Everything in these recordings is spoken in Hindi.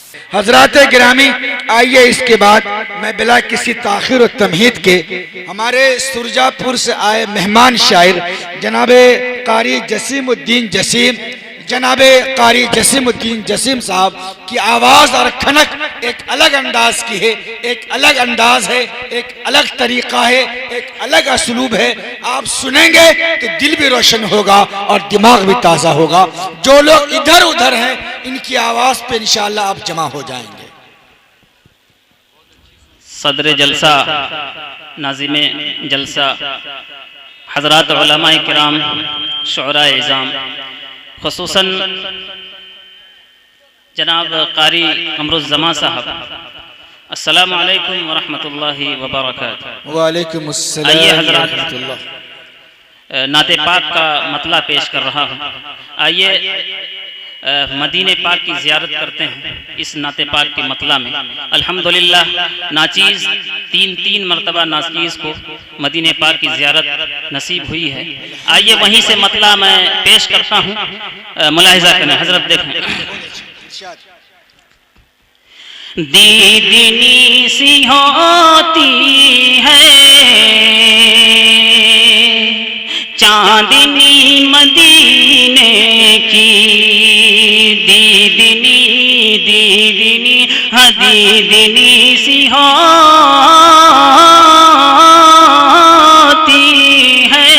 हजरात गिरामी, आइए इसके बाद मैं बिला किसी ताखिर और तमहीद के हमारे सुरजापुर से आए मेहमान शायर जनाबे कारी जसीमुद्दीन जसीम, जनाबे कारी जसीमुद्दीन जसीम साहब की आवाज़ और खनक एक अलग अंदाज की है, एक अलग अंदाज है, एक अलग तरीका है, एक अलग असलूब है। आप सुनेंगे तो दिल भी रोशन होगा और दिमाग भी ताज़ा होगा। जो लोग इधर उधर हैं इनकी आवाज़ पे इंशाअल्लाह आप जमा हो जाएंगे। सदर जलसा, नाज़िमे जलसा, हज़रात उलमाए किराम, शुअराए इज़ाम, खुसूसन जनाब कारी कमरुज़्ज़मा साहब, अस्सलामु अलैकुम व रहमतुल्लाहि व बरकातुहू। वालेकुम अस्सलाम। आइए हज़रात, नाते पाक का मतला पेश कर रहा हूँ। आइए मदीने पाक की ज़ियारत करते हैं इस नाते पाक के मतला में। अल्हम्दुलिल्लाह नाचीज़ तीन मरतबा नाचीज़ को मदीने पाक की ज़ियारत नसीब हुई है। आइए वहीं से मतला मैं पेश करता हूँ, मुलाहिज़ा करें हज़रत। देखें, दीदनी सी होती है चांदनी मदीने की, दीदनी हाँ दीदनी सी होती है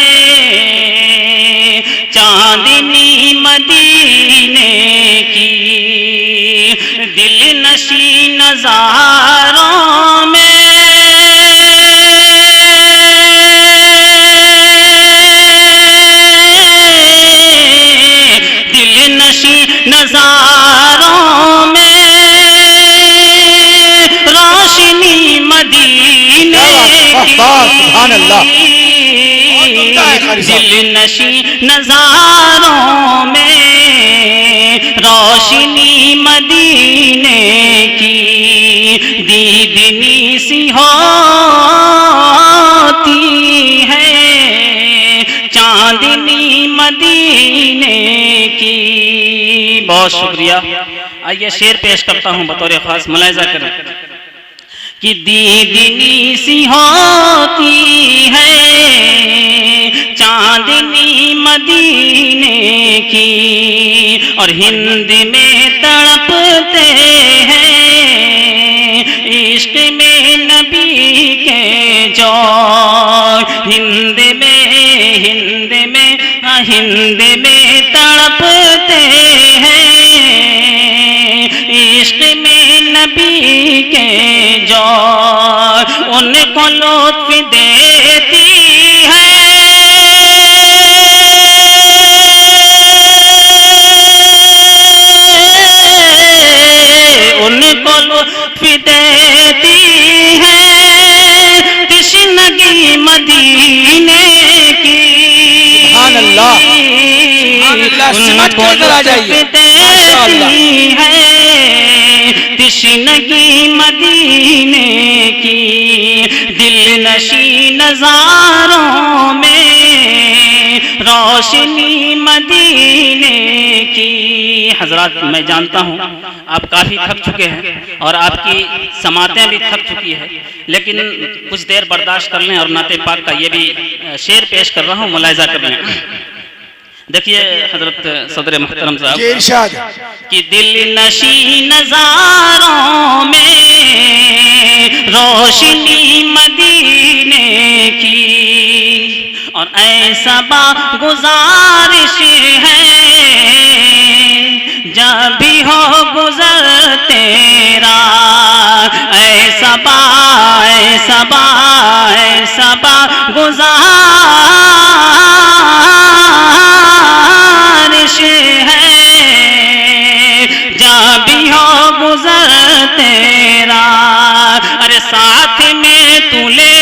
चांदनी मदीने की, दिल नशी नज़ारों में नज़ारों में रोशनी मदीने की, दिल नशी नज़ारों में रोशनी मदीने की, दीदनी सी होती है चांदनी मदीने की। बहुत शुक्रिया। आइए शेर पेश करता हूँ बतौर खास, मुलाहिज़ा करें कि दीदनी सी होती है चांदनी मदीने की, और हिंद में तड़पते हैं इश्क में नबी के जो, हिंद में तड़पते हैं इश्क में नबी के जो, उनको लुत्फ देती है उनको लुत्फ देती है तशनगी मदीने की। उनको लुत्फ देती है तशनगी मदीने की, दिल नशी नज़ारों में रोशनी मदीने की। हजरात, मैं जानता हूँ आप काफ़ी थक चुके हैं और आपकी समातें भी थक चुकी है, लेकिन कुछ देर बर्दाश्त कर लें और नाते पाक का ये भी शेर पेश कर रहा हूँ, मुलाहिज़ा कर लें। देखिए हजरत सदर मुहतरम साहब कि दिल नशी नज़ारों में रोशनी मदीने की, और ऐसा गुजारिश है जब भी हो गुजर तेरा, ऐसा गुजारिश है जब भी हो गुजर तेरा, अरे साथ में तू ले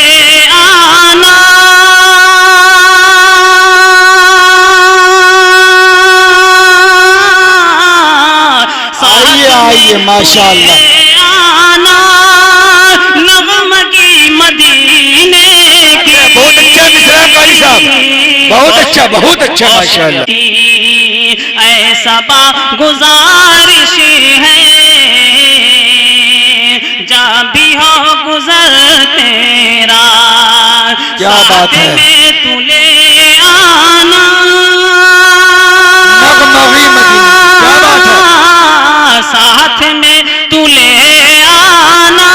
आना माशाअल्लाह आना नगमगी मदीने की। बहुत अच्छा मिसरा कारी साहब, बहुत अच्छा माशाअल्लाह। ऐसा गुजारिश है हो गुजर तेरा, क्या बात है, में तू ले आना नगमगी मदीने, क्या बात है, साथ में तू ले आना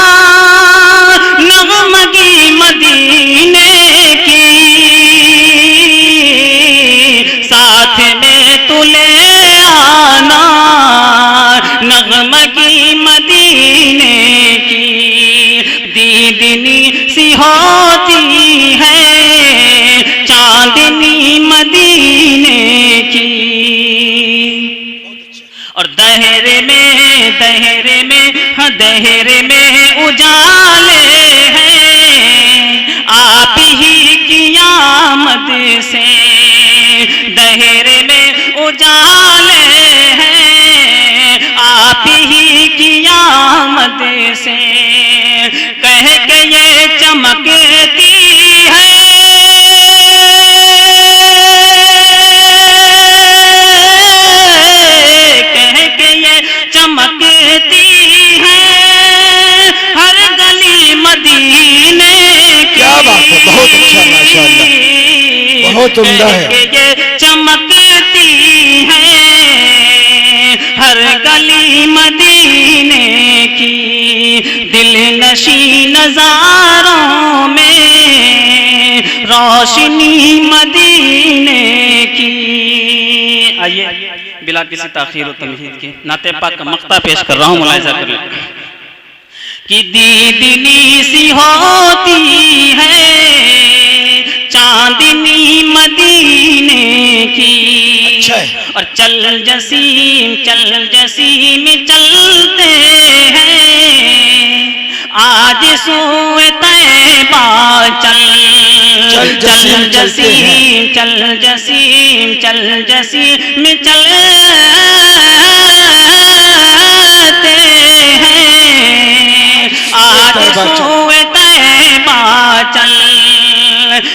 नगमगी मदीने की, साथ में तू ले आना नगमगी मदीने की। दीदनी सी होती है चांदनी मदीने की। और दहरे में हाँ दहरे में उजाले हैं आप ही की आमद से, दहरे में उजाले हैं आप ही की आमद से। कह के ये चमकती है चमकती है हर गली मदीने की। क्या बात है, बहुत अच्छा, माशाअल्लाह, बहुत उम्दा है। ये चमकती है हर गली मदीने की, दिल नशी नजारों में रोशनी मदीने की। आइए बिला किसी ताखीर और तमहीद के नाते पाक का मक्ता पेश कर रहा हूँ, मुलाहिजा कर लें कि दीदनी सी होती है चांदनी मदीने की। अच्छा है। और चल जसीम चलते हैं आज सोए तैबा चल जसीम चलते हैं आज सोए